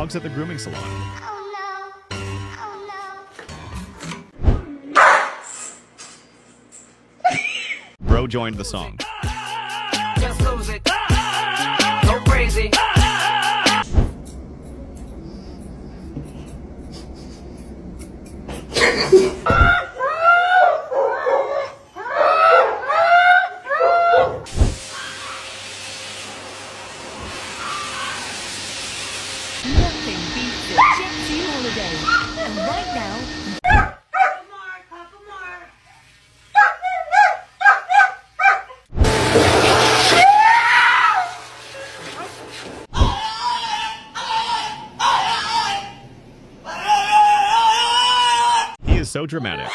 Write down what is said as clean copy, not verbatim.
dogs at the grooming salon. Oh no. Bro joined the song. Just lose it. Go crazy. Nothing beats a jet sea holiday. And right now, He is so dramatic.